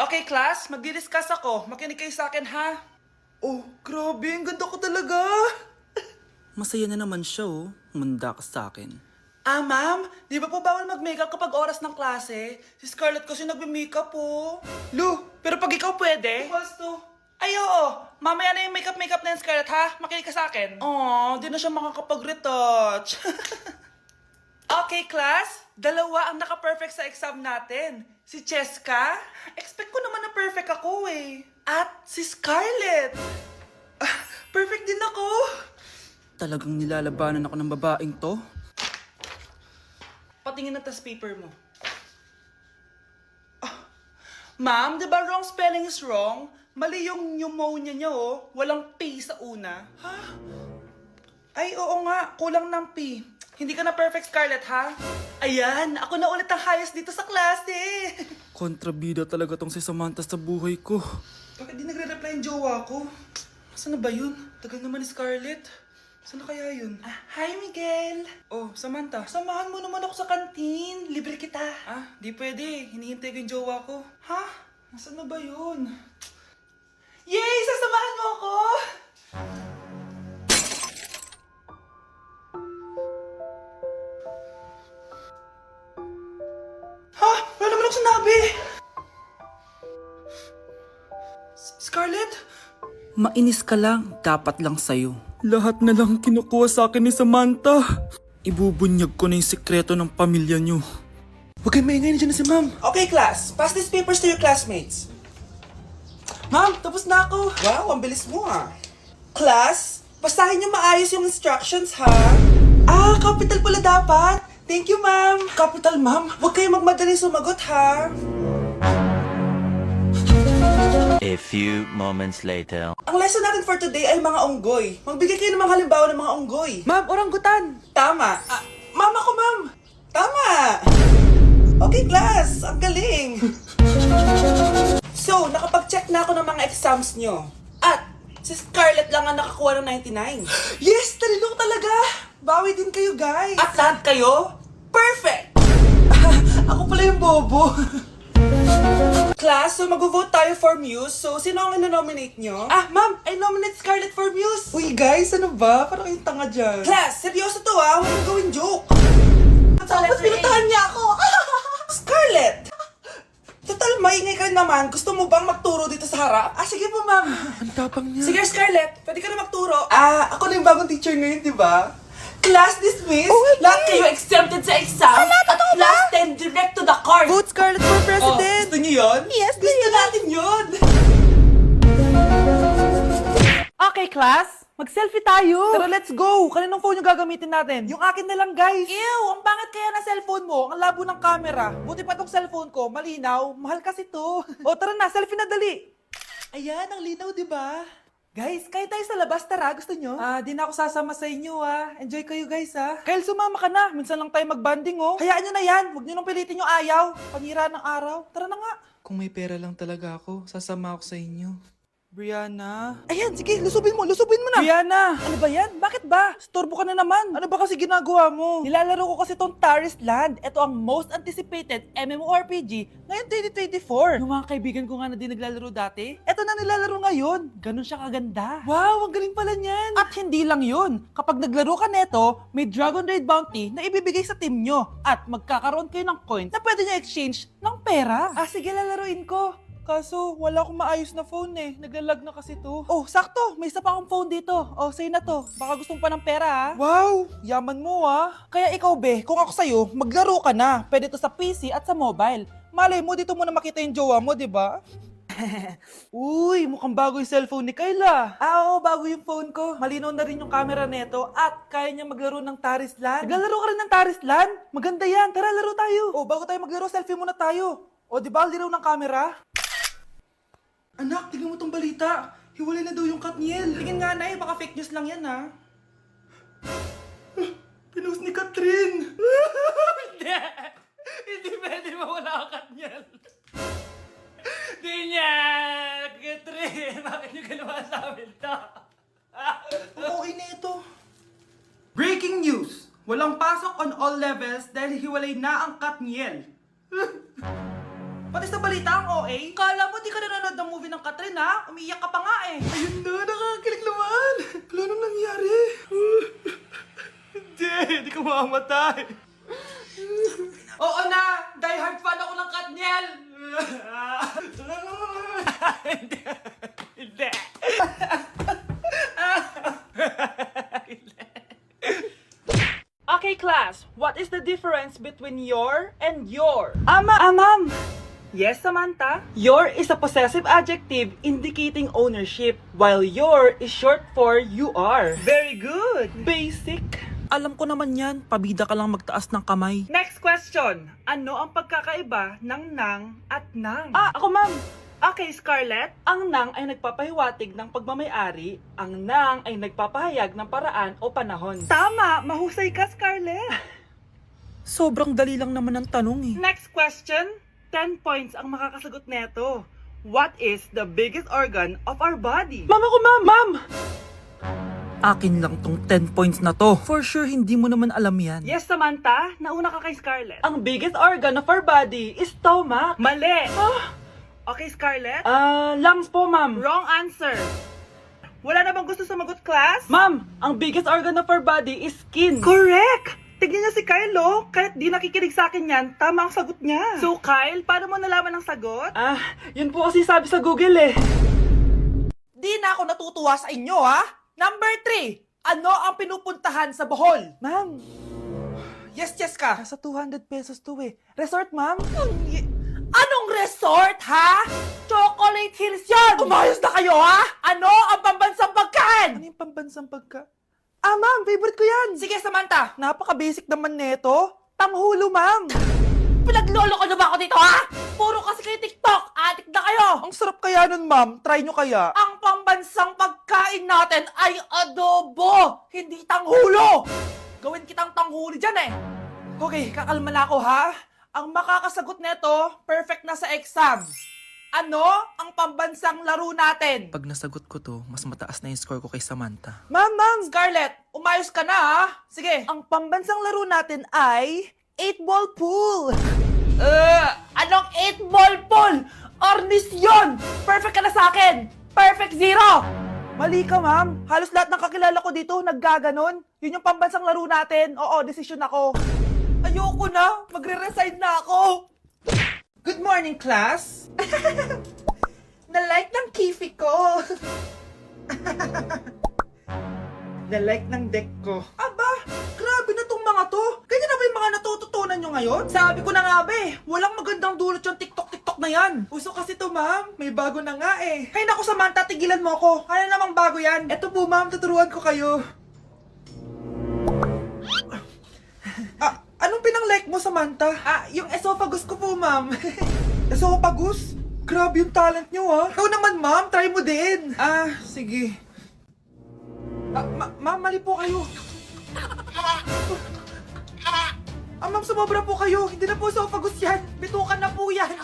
Okay, class, magdi-discuss ako. Makinig kayo sa akin, ha? Oh, grabe, ang ganda ko talaga. Masaya na naman siya, oh. Manda ka sa akin. Ah, ma'am, di ba po bawal mag-makeup kapag oras ng klase? Si Scarlett kasi nagme-makeup po. Lu, pero pag ikaw pwede? Gusto. Ay, oo. Mamaya na yung makeup na yung Scarlett, ha? Makinig ka sa akin. Aw, di na siya makakapag-retouch. Okay, class. Dalawa ang naka-perfect sa exam natin. Si Cheska. Expect ko naman na perfect ako eh. At si Scarlett. Perfect din ako. Talagang nilalabanan ako ng babaeng to. Patingin na tas paper mo. Ma'am, di ba wrong spelling is wrong? Mali yung pneumonia niya, oh. Walang P sa una. Ha? Ay, oo nga. Kulang ng P. Hindi ka na perfect, Scarlett, ha? Ayan, ako na ulit ang highest dito sa klase. Kontrabida talaga tong si Samantha sa buhay ko. Bakit di nagre-reply yung jowa ko? Saan na ba yun? Tagal naman ni Scarlett. Saan na kaya yun? Hi, Miguel. Oh, Samantha, samahan mo naman ako sa kantin. Libre kita. Di pwede. Hinihintay ko yung jowa ko. Ha? Nasaan na ba yun? Yay! Sasamahan mo ako! Ha? Wala naman ako sinabi! Scarlett? Mainis ka lang, dapat lang sa'yo. Lahat na lang kinukuha sa akin ni Samantha. Ibubunyag ko na yung sikreto ng pamilya niyo. Huwag kayong maingay, nandiyan na si ma'am. Okay, class. Pass these papers to your classmates. Ma'am, tapos na ako. Wow, ang bilis mo ah. Class, basahin niyo maayos yung instructions ha. Capital pala dapat. Thank you, ma'am. Capital, ma'am. Huwag kayong magmadali sumagot ha. A few moments later. Ang lesson natin for today ay mga unggoy. Magbigay kayo ng mga halimbawa ng mga unggoy. Ma'am, orangutan. Tama. Ma'am ako, ma'am. Tama. Okay, class. Ang galing. So, nakapag-check na ako ng mga exams nyo. At, si Scarlett lang ang nakakuha ng 99. Yes! Talino talaga! Bawi din kayo, guys. At lahat kayo, perfect! Ako pala yung bobo. Class, so mag-vote tayo for Muse. So, sino ang ino-nominate nyo? Ma'am, I nominate Scarlett for Muse. Uy, guys, ano ba? Parang kayong tanga dyan. Class, seryoso to ha. Huwag mong gawin joke. Tapos pinutahan niya ako. Scarlett! Total, maingay ka naman. Gusto mo bang magturo dito sa harap? Sige po, ma'am. Ang tapang niya. Sige, Scarlett. Pwede ka na magturo. Ako na yung bagong teacher ngayon, di ba? Class dismissed. Lahat kayo exempted sa exam. At class 10 direct to the court. Vote Scarlett for president! Gusto niyo yun? Yes, Gusto natin yun. Okay, class. Mag-selfie tayo. Tara, let's go. Kaninong phone yung gagamitin natin? Yung akin na lang, guys. Ew, ang pangit kaya na cellphone mo. Ang labo ng camera. Buti pa tong cellphone ko. Malinaw. Mahal kasi to. O, tara na. Selfie na dali. Ayan, ang linaw, di ba? Guys, kayo tayo sa labas. Tara, gusto nyo? Di na ako sasama sa inyo, Enjoy kayo, guys, Kyle, sumama ka na. Minsan lang tayo mag-banding, oh. Hayaan nyo na yan. Huwag nyo nang pilitin yung ayaw. Panira ng araw. Tara na nga. Kung may pera lang talaga ako, sasama ako sa inyo. Brianna? Ayan, sige, lusubin mo na. Brianna, ano ba yan? Bakit ba? Storbo ka na naman. Ano ba kasi ginagawa mo? Nilalaro ko kasi tong Taris Land. Ito ang most anticipated MMORPG ngayon 2024. Yung mga kaibigan ko nga na di naglalaro dati, ito na nilalaro ngayon. Ganun siya kaganda. Wow, ang galing pala niyan. At hindi lang yun. Kapag naglaro ka neto, may Dragon Raid Bounty na ibibigay sa team nyo. At magkakaroon kayo ng coins na pwede nyo exchange ng pera. Sige, lalaruin ko. Kaso, wala akong maayos na phone Naglalag na kasi to. Oh, sakto! May isa pa akong phone dito. Oh, sa'yo na to. Baka gusto mo pa ng pera, Wow! Yaman mo, Kaya ikaw, be, kung ako sa'yo, maglaro ka na. Pwede to sa PC at sa mobile. Malay mo, dito mo na makita yung jowa mo, di ba? Uy, mukhang bago yung cellphone ni Kayla. Oo, bago yung phone ko. Malinaw na rin yung camera neto at kaya niya maglaro ng Taris Land. Naglalaro ka rin ng Taris Land? Maganda yan. Tara, laro tayo. Oh, bago tayo maglaro, selfie muna tayo. Oh, di ba, linaw ng camera? Anak, tingnan mo tong balita. Hiwalay na daw yung Katniel. Tingin nga, Nay. Baka fake news lang yan, ha? Pinost ni Catherine. Hindi! Hindi pwede mawala ang Katniel. Hindi niya! Catherine! Bakit niyo ginawa sa amin to? Okay na ito. Breaking news! Walang pasok on all levels dahil hiwalay na ang Katniel. Pati sa balita ang OA? Kala mo din ng Katrin ha. Umiiyak ka pa nga eh. Ayun na, nakakakilig naman. Wala nang nangyari. Hindi ka mamamatay. Oo na, die hard fan ako ng Katniel. Hindi. Okay, class. What is the difference between your and your? Ma'am. Yes, Samantha? Your is a possessive adjective indicating ownership, while your is short for you are. Very good. Basic. Alam ko naman yan, pabida ka lang magtaas ng kamay. Next question. Ano ang pagkakaiba ng nang at nang? Ako ma'am. Okay, Scarlett. Ang nang ay nagpapahiwatig ng pagmamayari. Ang nang ay nagpapahayag ng paraan o panahon. Tama! Mahusay ka, Scarlett! Sobrang dali lang naman ang tanong eh. Next question. 10 points ang makakasagot neto. What is the biggest organ of our body? Ma'am ako, ma'am! Ma'am! Akin lang tong 10 points na to. For sure, hindi mo naman alam yan. Yes, Samantha. Nauna ka kay Scarlett. Ang biggest organ of our body is stomach. Mali! Okay, Scarlett? Lungs po, ma'am. Wrong answer. Wala na bang gusto sumagot, class? Ma'am, ang biggest organ of our body is skin. Correct! Tignan niya si Kyle, oh. Kahit di nakikinig sa akin yan, tama ang sagot niya. So, Kyle, paano mo nalaman ang sagot? Yun po kasi sabi sa Google eh. Di na ako natutuwa sa inyo, ha? Number 3, ano ang pinupuntahan sa Bohol? Ma'am, Yes ka. nasa 200 pesos to eh. Resort, ma'am? Anong resort, ha? Chocolate Hills yun! Umayos na kayo, ha? Ano ang pambansang pagkain? Ano yung pambansang pagka... ma'am, favorite ko yan. Sige, Samantha. Napaka-basic naman neto. Tanghulo, ma'am. Pinaglolo ko na ba ako dito, ha? Puro kasi kayo TikTok. Adik na kayo. Ang sarap kaya nun, ma'am. Try nyo kaya. Ang pambansang pagkain natin ay adobo, hindi tanghulo. Gawin kitang tanghuli dyan, eh. Okay, kakalma na ako, ha? Ang makakasagot neto, perfect na sa exam. Ano ang pambansang laro natin? Pag nasagot ko to, mas mataas na yung score ko kay Samantha. Ma'am, Scarlett, umayos ka na, ha? Sige. ang pambansang laro natin ay 8-ball pool. Anong 8-ball pool? Ornis yun! Perfect ka na sa akin! Perfect 0! Mali ka, ma'am. Halos lahat ng kakilala ko dito naggaganon. Yun yung pambansang laro natin. Oo, desisyon ako. Ayoko na! Magre-resign na ako! Good morning, class! Na-like ng kifi ko! Na-like ng deck ko. Aba! Grabe na tong mga to! Ganyan na ba yung mga natututunan nyo ngayon? Sabi ko na nga ba eh, walang magandang dulot yung TikTok na yan. Uso kasi to, ma'am. May bago na nga eh. Hay naku, Samantha, tigilan mo ako. Ano namang bago yan? Eto po, ma'am, tuturuan ko kayo. Anong pinang-like mo, Samantha? Yung esophagus ko po, ma'am. Esophagus? Grabe yung talent nyo, ha? Ikaw naman, ma'am. Try mo din. Sige. Ma'am, mali po kayo. Ma'am, sumobra po kayo. Hindi na po esophagus yan. Bitukan na po yan.